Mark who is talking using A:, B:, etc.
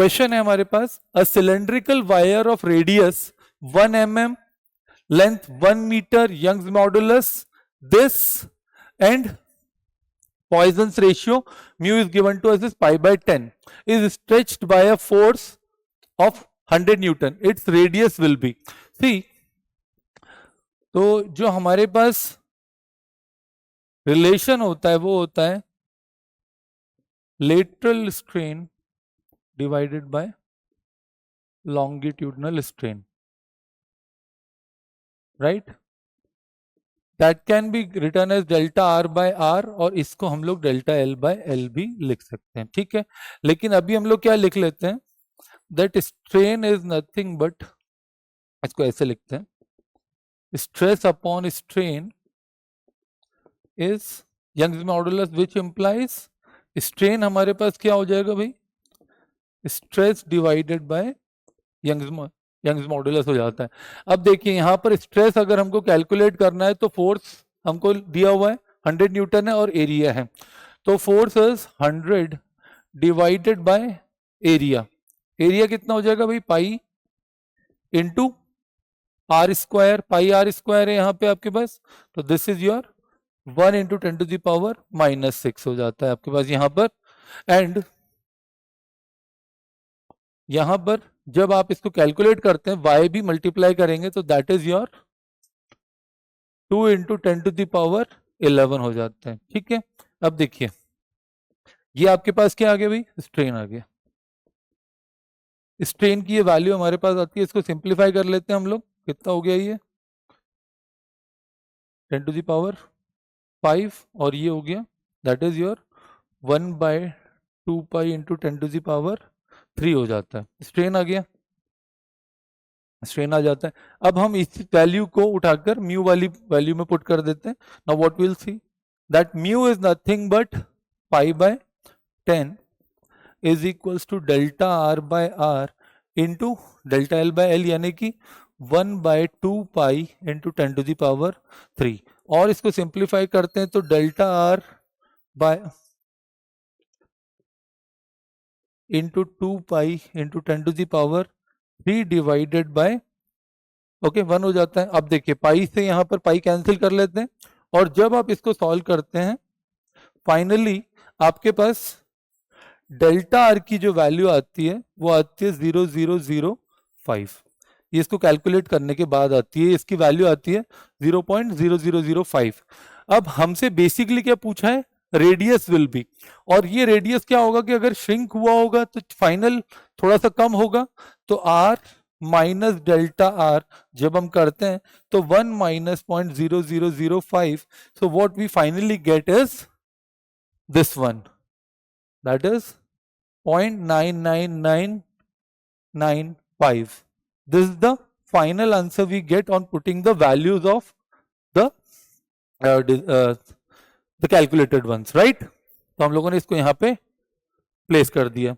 A: Question है हमारे पास, a cylindrical wire of radius 1 mm, length 1 metre, Young's modulus this and Poisson's ratio mu is given to us is pi by 10 is stretched by a force of 100 Newton. Its radius will be, see, तो जो हमारे पास relation होता है वो होता है lateral strain divided by longitudinal strain, right? That can be written as delta r by r, और इसको हम लोग डेल्टा एल बाय एल भी लिख सकते हैं, ठीक है? लेकिन अभी हम लोग क्या लिख लेते हैं, that strain is nothing but, इसको ऐसे लिखते हैं, stress upon strain is Young's modulus which implies, strain हमारे पास क्या हो जाएगा भाई, stress divided by Young's modulus हो जाता है। अब देखिए यहाँ पर स्ट्रेस अगर हमको कैलकुलेट करना है तो फोर्स हमको दिया हुआ है 100 न्यूटन है और एरिया है, तो force is 100 divided by area, area कितना हो जाएगा भाई, pi into r square, pi r square है यहाँ पे आपके पास, तो this is your 1 into 10 to the power -6 हो जाता है आपके पास यहाँ पर। एंड यहां पर जब आप इसको कैलकुलेट करते हैं y भी मल्टीप्लाई करेंगे तो that is your 2 into 10 to the power 11 हो जाता है, ठीक है? अब देखिए ये आपके पास क्या आ गया भाई, स्ट्रेन आ गया, स्ट्रेन की ये वैल्यू हमारे पास आती है, इसको सिंप्लीफाई कर लेते हैं हम लोग, कितना हो गया ये 10 टू द पावर 5 और ये हो गया that is your 1/2 pi into 10 to the power 3 हो जाता है, स्ट्रेन आ गया, स्ट्रेन आ जाता है। अब हम इस वैल्यू को उठाकर म्यू वाली वैल्यू में पुट कर देते हैं। Now what will see that mu is nothing but pi by 10 is equals to delta r by r into delta l by l, यानी कि 1/2 pi into 10 to the power 3, और इसको simplify करते हैं तो delta r by into 2 pi into 10 to the power 3 divided by, okay 1 हो जाता है। अब देखिए पाई से यहाँ पर पाई कैंसिल कर लेते हैं, और जब आप इसको सॉल्व करते हैं फाइनली आपके पास डेल्टा आर की जो वैल्यू आती है वो आती है 0.0005, ये इसको कैलकुलेट करने के बाद आती है, इसकी वैल्यू आती है 0.0005। अब हमसे बेसिकली क्या पूछा है, रेडियस विल बी, और ये रेडियस क्या होगा कि अगर श्रिंक हुआ होगा तो फाइनल थोड़ा सा कम होगा, तो आर माइनस डेल्टा आर जब हम करते हैं तो 1 minus 0.0005, so what we finally get is this one, that is 0.99995. This is the final answer we get on putting the values of the the calculated ones, right? तो हम लोगों ने इसको यहाँ पे प्लेस कर दिया।